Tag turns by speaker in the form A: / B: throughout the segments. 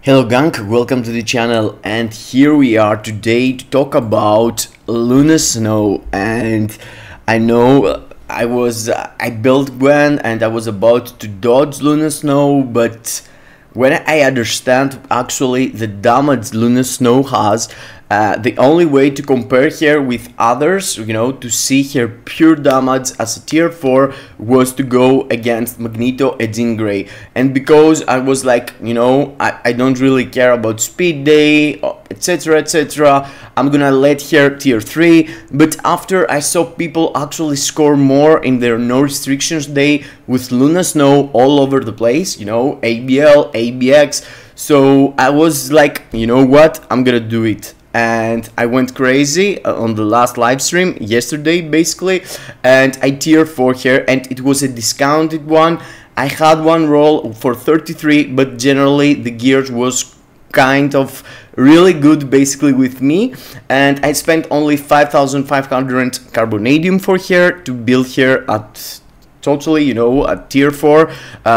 A: Hello gang, welcome to the channel, and here we are today to talk about Luna Snow. And I know I built Gwen and I was about to dodge Luna Snow, but when I understand actually the damage Luna Snow has, the only way to compare her with others, to see her pure damage as a tier 4 was to go against Magneto and Jean Grey. And because I was like, I don't really care about speed day, etc, etc, I'm gonna let her tier 3. But after I saw people actually score more in their no restrictions day with Luna Snow all over the place, ABL, ABX, so I was like, you know what, I'm gonna do it. And I went crazy on the last live stream yesterday basically, and I tier 4 here, and it was a discounted one. I had one roll for 33, but generally the gears was kind of really good basically with me, and I spent only 5,500 carbonadium for her to build her at totally, a tier 4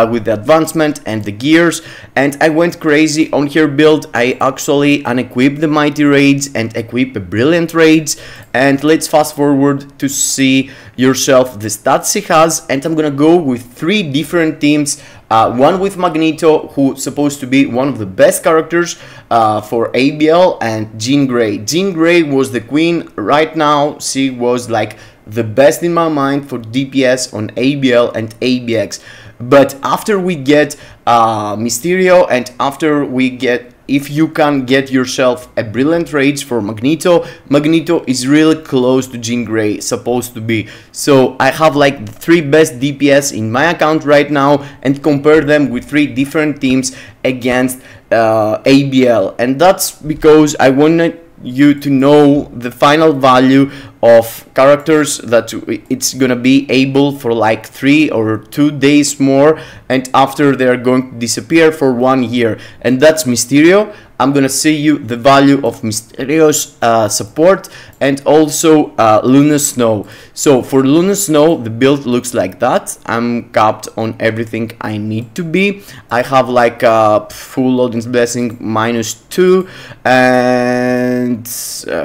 A: with the advancement and the gears. And I went crazy on her build. I actually unequipped the mighty raids and equipped a brilliant raids. And let's fast forward to see yourself the stats she has. And I'm gonna go with 3 different teams. One with Magneto, who's supposed to be one of the best characters for ABL, and Jean Grey. Jean Grey was the queen right now. She was like the best in my mind for DPS on ABL and ABX. But after we get Mysterio, and after we get, if you can get yourself a brilliant rage for Magneto, Magneto is really close to Jean Grey, supposed to be. So I have like the 3 best DPS in my account right now, and compare them with 3 different teams against ABL. And that's because I wanted you to know the final value of characters that it's gonna be able for like 3 or 2 days more, and after they're going to disappear for 1 year. And that's Mysterio. I'm gonna see you the value of Mysterio's support, and also Luna Snow. So for Luna Snow, the build looks like that. I'm capped on everything I need to be. I have like a full Odin's Blessing -2 and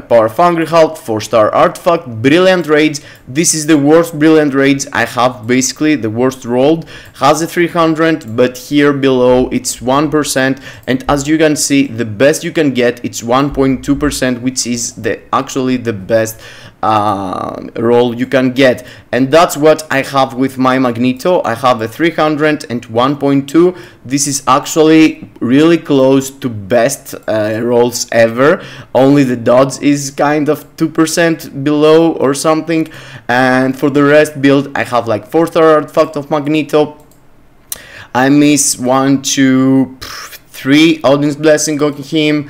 A: Power of Hungry Health, 4-star artifact, brilliant raids. This is the worst brilliant raids I have, basically the worst rolled. Has a 300, but here below it's 1%, and as you can see, the best you can get it's 1.2%, which is actually the best roll you can get. And that's what I have with my Magneto. I have a 300 and 1.2. This is actually really close to best rolls ever. Only the dodge is kind of 2% below or something, and for the rest build I have like 4-star artifact of Magneto. I miss 1, 2, 3 Odin's Blessing on him.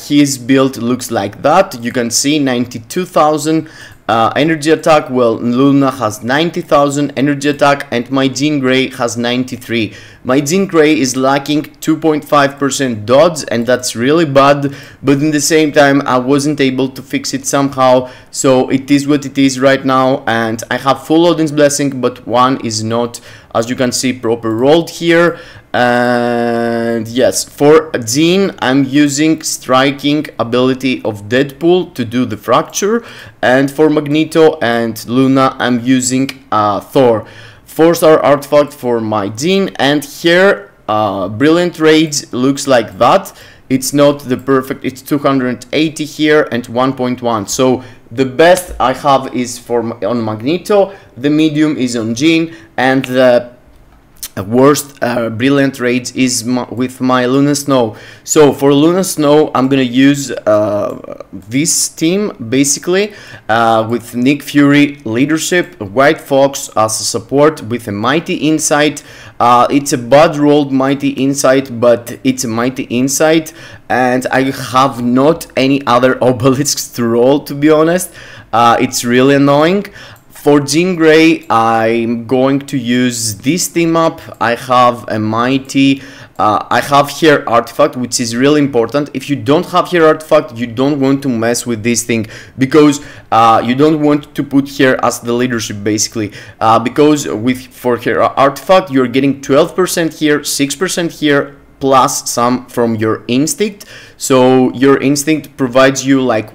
A: His build looks like that. You can see 92,000 energy attack. Well, Luna has 90,000 energy attack, and my Jean Grey has 93. My Jean Grey is lacking 2.5% dodge, and that's really bad, but in the same time I wasn't able to fix it somehow, so it is what it is right now. And I have full Odin's Blessing, but one is not, as you can see, proper rolled here. And yes, for Jean I'm using striking ability of Deadpool to do the fracture, and for Magneto and Luna I'm using Thor. 4-star artifact for my Jean, and here brilliant rage looks like that. It's not the perfect, it's 280 here and 1.1. So the best I have is on Magneto, the medium is on Jean, and the worst brilliant raids is with my Luna Snow. So for Luna Snow I'm gonna use this team basically with Nick Fury leadership, White Fox as a support with a mighty insight. It's a bad rolled mighty insight, but it's a mighty insight, and I have not any other obelisks to roll, to be honest. It's really annoying. For Jean Grey, I'm going to use this team up. I have a mighty, I have here artifact, which is really important. If you don't have here artifact, you don't want to mess with this thing, because you don't want to put here as the leadership basically, because for here artifact you're getting 12% here, 6% here, plus some from your instinct. So your instinct provides you like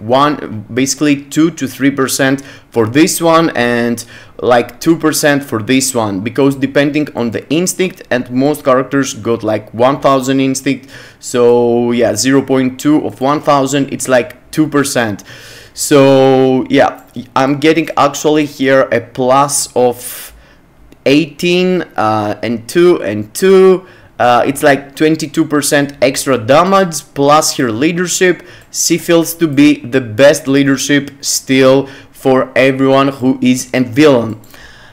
A: basically 2 to 3% for this one, and like 2% for this one, because depending on the instinct, and most characters got like 1000 instinct, so yeah, 0.2 of 1000, it's like 2%. So yeah, I'm getting actually here a plus of 18 and 2 and 2. It's like 22% extra damage, plus her leadership. She feels to be the best leadership still for everyone who is a villain.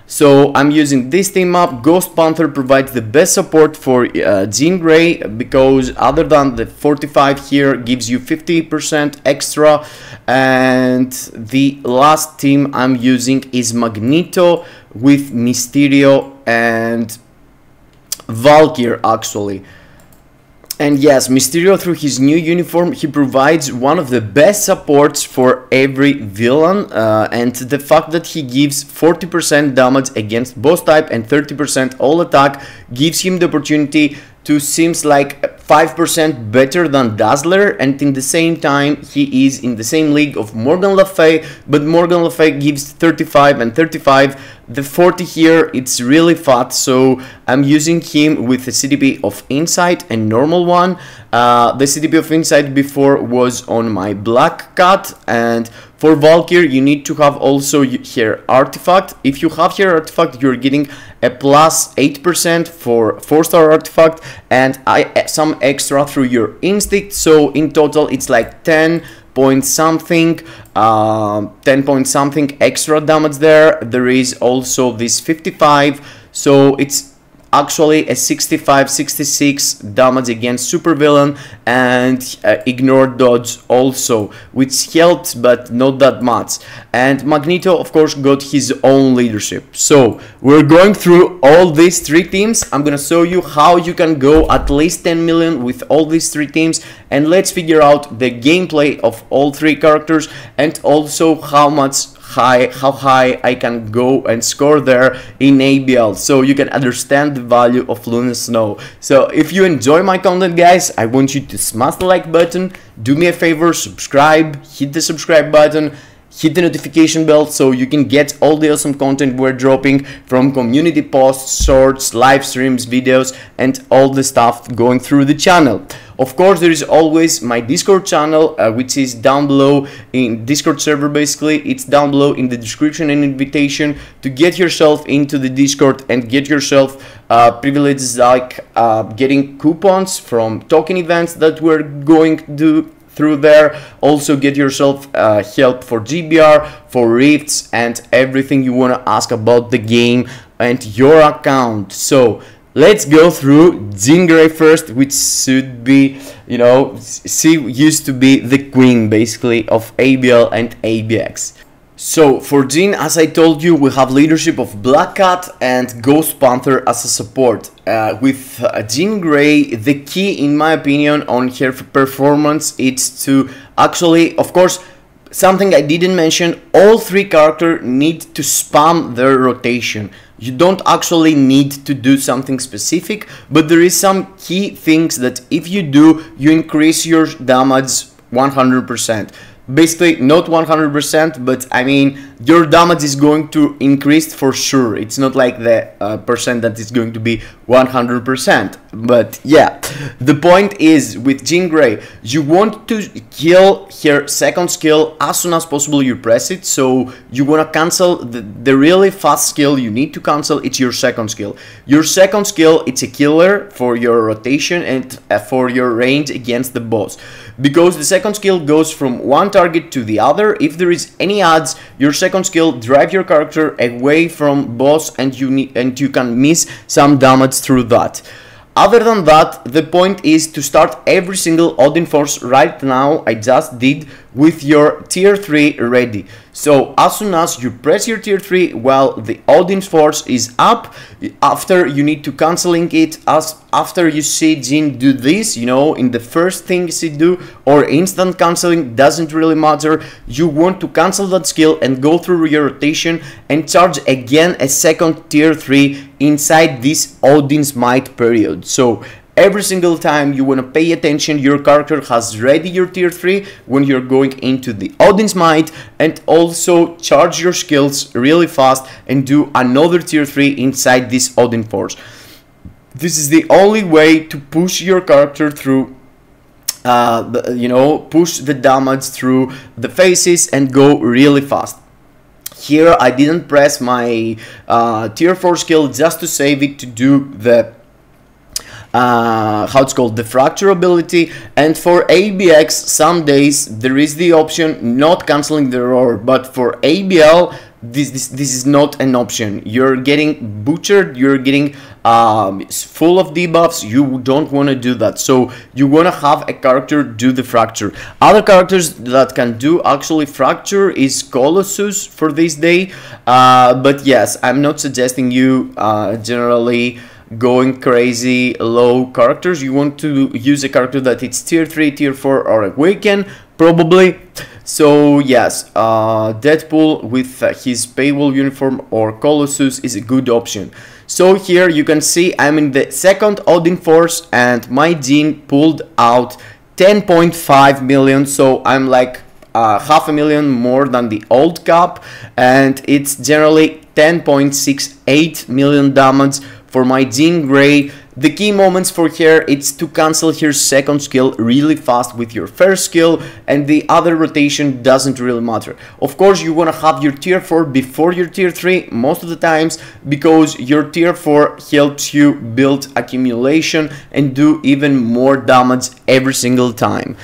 A: So I'm using this team up. Ghost Panther provides the best support for Jean Grey, because other than the 45 here gives you 50% extra. And the last team I'm using is Magneto with Mysterio and Valkyrie actually. And yes, Mysterio, through his new uniform, he provides one of the best supports for every villain, and the fact that he gives 40% damage against boss type and 30% all attack gives him the opportunity to seems like 5% better than Dazzler, and in the same time he is in the same league of Morgan Le Fay, but Morgan Le Fay gives 35 and 35. The 40 here, it's really fat, so I'm using him with the CDP of Insight and normal one. The CDP of Insight before was on my Black Cat, and for Valkyrie you need to have also here Artifact. If you have here Artifact, you're getting a plus 8% for 4-star Artifact, and some extra through your Instinct, so in total it's like 10 point something extra damage there. There is also this 55, so it's actually a 65-66 damage against supervillain, and ignore dodge also, which helps but not that much. And Magneto of course got his own leadership. So we're going through all these three teams. I'm gonna show you how you can go at least 10 million with all these three teams, and let's figure out the gameplay of all three characters, and also how high I can go and score there in ABL, so you can understand the value of Luna Snow. So if you enjoy my content, guys, I want you to smash the like button, do me a favor, subscribe, hit the subscribe button, hit the notification bell so you can get all the awesome content we're dropping, from community posts, shorts, live streams, videos, and all the stuff going through the channel. Of course, there is always my Discord channel, which is down below in Discord server. Basically, it's down below in the description and invitation to get yourself into the Discord and get yourself privileges like getting coupons from token events that we're going to do through there. Also get yourself help for GBR, for rifts, and everything you want to ask about the game and your account. So let's go through Jean Grey first, which should be, you know, she used to be the queen basically of ABL and ABX. So for Jean, as I told you, we have leadership of Black Cat and Ghost Panther as a support. With Jean Grey, the key in my opinion on her performance is to actually, of course, something I didn't mention, all three characters need to spam their rotation. You don't actually need to do something specific, but there is some key things that if you do, you increase your damage 100%. Basically not 100%, but I mean your damage is going to increase for sure. It's not like the percent that is going to be 100%, but yeah, the point is with Jean Grey, you want to kill her second skill as soon as possible. You press it, so you want to cancel the really fast skill you need to cancel. It's your second skill. Your second skill, it's a killer for your rotation and for your range against the boss, because the second skill goes from one target to the other. If there is any odds, your second skill drive your character away from boss, and you can miss some damage through that. Other than that, the point is to start every single Odin Force right now. I just did with your tier 3 ready. So as soon as you press your tier 3 while the Odin Force is up, after you need to cancelling it, after you see Jean do this, you know, in the first thing she do, or instant cancelling, doesn't really matter. You want to cancel that skill and go through your rotation and charge again a second tier 3 inside this Odin's Might period. So every single time you want to pay attention. Your character has ready your tier 3 when you're going into the Odin's Might, and also charge your skills really fast and do another tier 3 inside this Odin Force. This is the only way to push your character through, push the damage through the phases and go really fast. Here I didn't press my tier 4 skill just to save it to do the how it's called, the fracture ability. And for ABX, some days there is the option not canceling the roar, but for ABL this is not an option. You're getting butchered, you're getting full of debuffs. You don't want to do that, so you want to have a character do the fracture. Other characters that can do actually fracture is Colossus for this day, but yes, I'm not suggesting you generally going crazy low characters. You want to use a character that it's tier 3, tier 4 or Awaken probably. So yes, Deadpool with his paywall uniform or Colossus is a good option. So here you can see I'm in the second Odin Force and my Jean pulled out 10.5 million, so I'm like half a million more than the old cap, and it's generally 10.68 million damage for my Jean Grey. The key moments for her, it's to cancel her second skill really fast with your first skill, and the other rotation doesn't really matter. Of course, you want to have your tier 4 before your tier 3 most of the times, because your tier 4 helps you build accumulation and do even more damage every single time.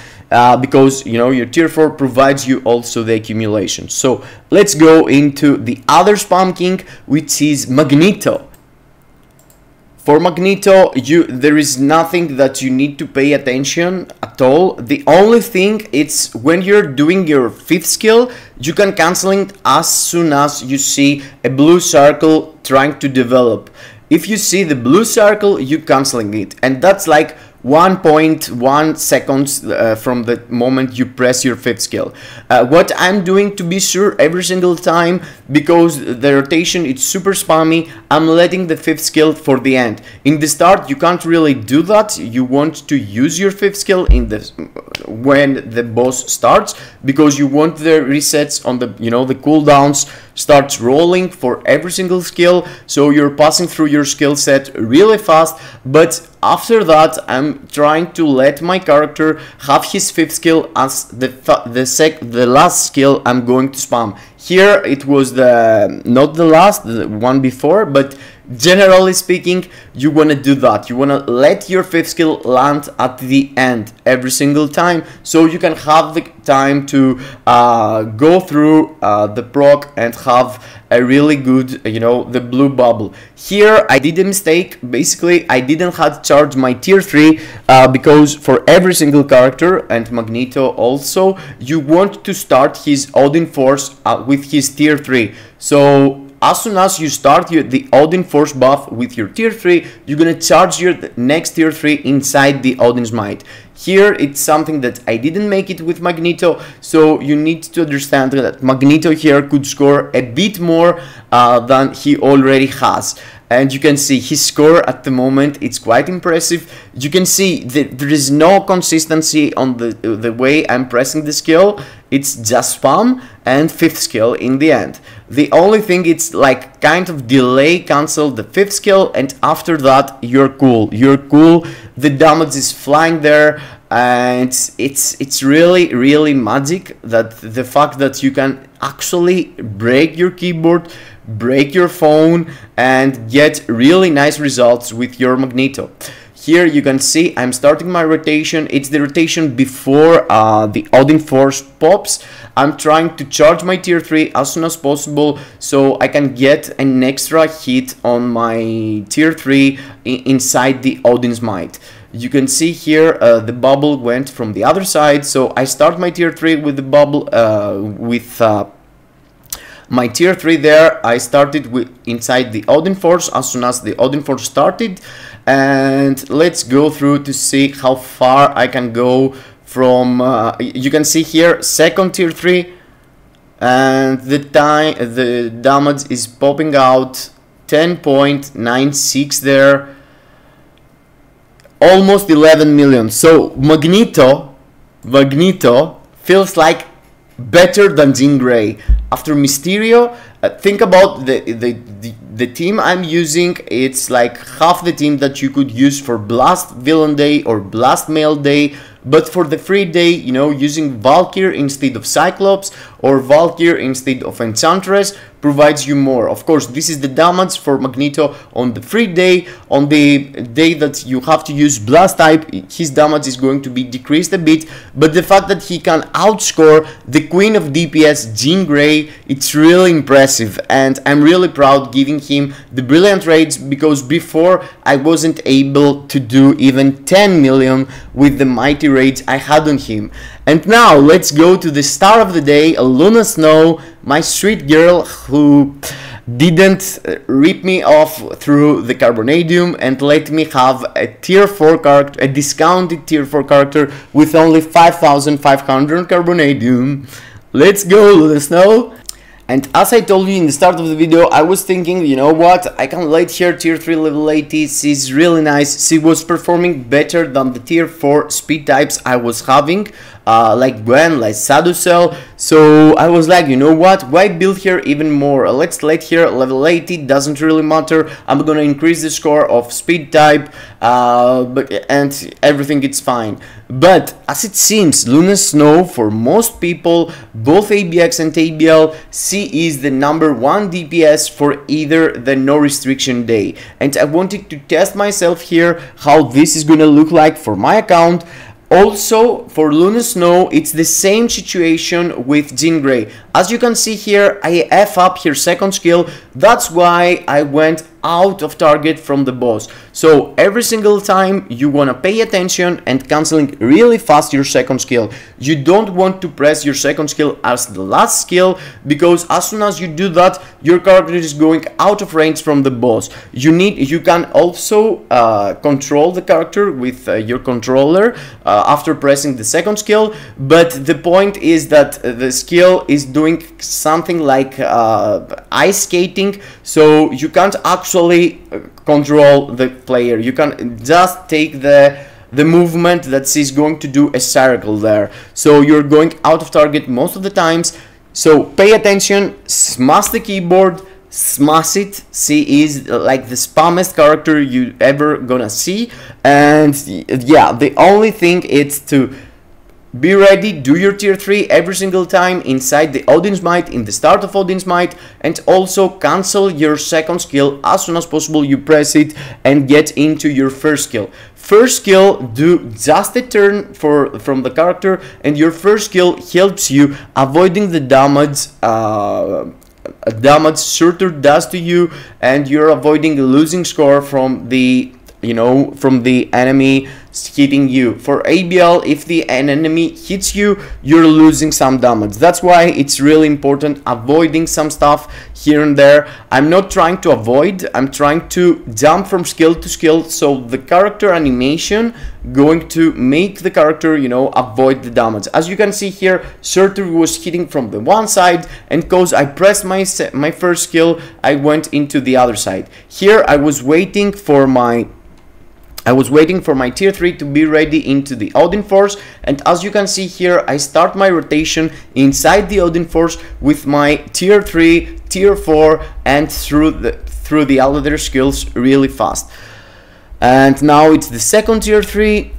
A: Because you know your tier 4 provides you also the accumulation. So let's go into the other spam king, which is Magneto. For Magneto, there is nothing that you need to pay attention at all. The only thing, it's when you're doing your 5th skill, you can cancel it as soon as you see a blue circle trying to develop. If you see the blue circle, you canceling it, and that's like 1.1 seconds from the moment you press your 5th skill. What I'm doing to be sure every single time, because the rotation is super spammy, I'm letting the 5th skill for the end. In the start you can't really do that. You want to use your 5th skill in the when the boss starts, because you want the resets on the the cooldowns starts rolling for every single skill, so you're passing through your skill set really fast. But after that, I'm trying to let my character have his 5th skill as the last skill I'm going to spam. Here it was not the last, the one before, but generally speaking, you want to do that. You want to let your 5th skill land at the end every single time, so you can have the time to go through the proc and have a really good, the blue bubble. Here I did a mistake. Basically, I didn't have to charge my tier 3 because for every single character, and Magneto also, you want to start his Odin Force with his tier 3. So as soon as you start the Odin Force buff with your tier 3, you're gonna charge your next tier 3 inside the Odin's Might. Here it's something that I didn't make it with Magneto, so you need to understand that Magneto here could score a bit more than he already has. And you can see his score at the moment, it's quite impressive. You can see that there is no consistency on the way I'm pressing the skill. It's just spam and 5th skill in the end. The only thing, it's like kind of delay cancel the 5th skill, and after that you're cool. You're cool. The damage is flying there, and it's really magic that the fact that you can actually break your keyboard, break your phone, and get really nice results with your Magneto. Here you can see I'm starting my rotation. It's the rotation before the Odin Force pops. I'm trying to charge my tier 3 as soon as possible, so I can get an extra hit on my tier 3 inside the Odin's Might. You can see here the bubble went from the other side, so I start my tier 3 with the bubble with my tier 3 there. I started with inside the Odin Force as soon as the Odin Force started, and let's go through to see how far I can go from you can see here second tier 3, and the damage is popping out 10.96 there. almost 11 million. So Magneto feels like better than Jean Grey. After Mysterio, think about the team I'm using. It's like half the team that you could use for Blast Villain Day or Blast Male Day. But for the free day, you know, using Valkyr instead of Cyclops or Valkyr instead of Enchantress provides you more. Of course, this is the damage for Magneto on the free day. On the day that you have to use Blast type, his damage is going to be decreased a bit. But the fact that he can outscore the Queen of DPS, Jean Grey, it's really impressive. And I'm really proud giving him the brilliant raids, because before I wasn't able to do even 10 million with the mighty raids I had on him. And now let's go to the star of the day, Luna Snow, my sweet girl who didn't rip me off through the Carbonadium and let me have a tier 4 character, a discounted tier 4 character with only 5,500 Carbonadium. Let's go, Luna Snow. And as I told you in the start of the video, I was thinking, you know what, I can let her tier 3 level 80, she's really nice, she was performing better than the tier 4 speed types I was having, like Gwen, like Saducell. So I was like, you know what, why build her even more? Let's let her level 80, doesn't really matter, I'm gonna increase the score of speed type, and everything it's fine. But as it seems, Luna Snow, for most people, both ABX and ABL, she is the #1 DPS for either the no restriction day. And I wanted to test myself here how this is gonna look like for my account. Also, for Luna Snow, it's the same situation with Jean Grey. As you can see here, I F up her second skill, that's why I went out of target from the boss. So every single time you wanna pay attention and canceling really fast your second skill. You don't want to press your second skill as the last skill, because as soon as you do that, your character is going out of range from the boss. You can also control the character with your controller after pressing the second skill, but the point is that the skill is doing something like ice skating, so you can't actually control the player. You can just take the movement that she's going to do a circle there, so you're going out of target most of the times. So pay attention, smash the keyboard, smash it. She is like the spammest character you ever gonna see. And yeah, the only thing is to be ready, do your tier 3 every single time inside the Odin's Might, in the start of Odin's Might, and also cancel your second skill as soon as possible. You press it and get into your first skill. First skill, do just a turn from the character, and your first skill helps you avoiding the damage Surtur does to you, and you're avoiding losing score from the enemy hitting you. For ABL, if an enemy hits you, you're losing some damage. That's why it's really important avoiding some stuff here and there. I'm not trying to avoid, I'm trying to jump from skill to skill, so the character animation going to make the character, avoid the damage. As you can see here, Surtur was hitting from the one side, and because I pressed my first skill, I went into the other side. Here I was waiting for my tier 3 to be ready into the Odin Force, and as you can see here, I start my rotation inside the Odin Force with my tier 3, tier 4, and through the other skills really fast. And now it's the second tier 3,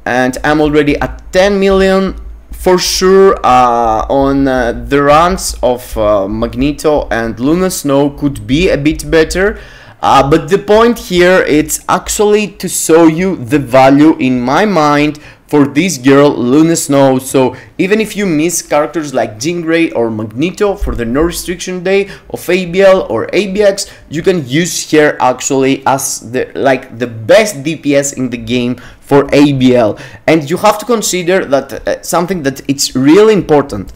A: and I'm already at 10 million. For sure, on the runs of Magneto and Luna Snow could be a bit better. But the point here, it's actually to show you the value in my mind for this girl, Luna Snow. So even if you miss characters like Jean Grey or Magneto for the no restriction day of ABL or ABX, you can use her actually as the best DPS in the game for ABL. And you have to consider that something that it's really important.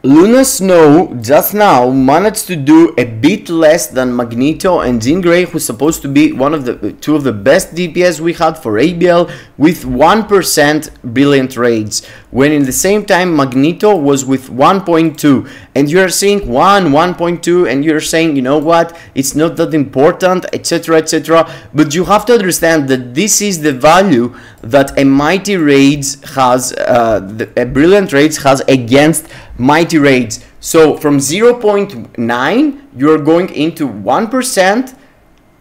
A: Luna Snow just now managed to do a bit less than Magneto and Jean Grey, who's supposed to be two of the best DPS we had for ABL, with 1% brilliant raids. when in the same time Magneto was with 1.2, and you're seeing 1.2, and you're saying, you know what, it's not that important, etc, etc. But you have to understand that this is the value that a mighty raids has, a brilliant raids has against mighty raids. So from 0.9 you're going into 1%,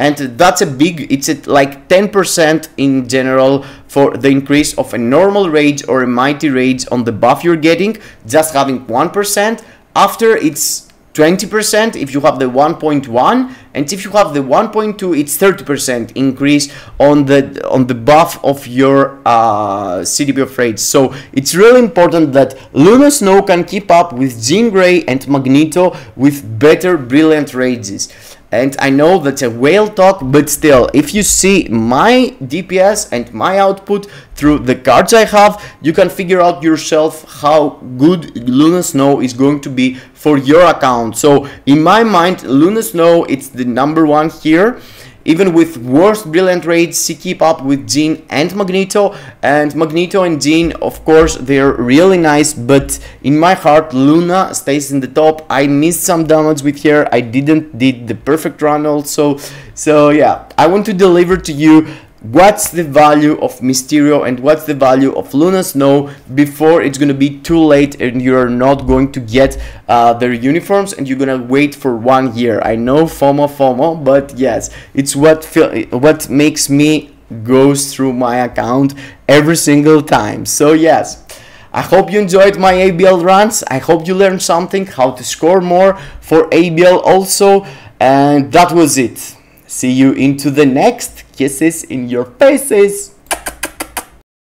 A: and that's a big, it's at like 10% in general for the increase of a normal rage or a mighty rage on the buff you're getting, just having 1%. After it's 20% if you have the 1.1, and if you have the 1.2 it's 30% increase on the buff of your CDB of rage. So it's really important that Luna Snow can keep up with Jean Grey and Magneto with better brilliant rages. And I know that's a whale talk, but still, if you see my DPS and my output through the cards I have, you can figure out yourself how good Luna Snow is going to be for your account. So in my mind, Luna Snow, it's the #1 here. Even with worst brilliant raids, she keep up with Jean and Magneto, and Magneto and Jean, of course, they're really nice, but in my heart Luna stays in the top. I missed some damage with her, I didn't did the perfect run also, so yeah, I want to deliver to you what's the value of Mysterio and what's the value of Luna Snow before it's gonna be too late and you're not going to get their uniforms and you're gonna wait for 1 year. I know FOMO, but yes, it's what makes me goes through my account every single time. So yes, I hope you enjoyed my ABL runs. I hope you learned something, how to score more for ABL also, and that was it. See you into the next. Kisses in your faces.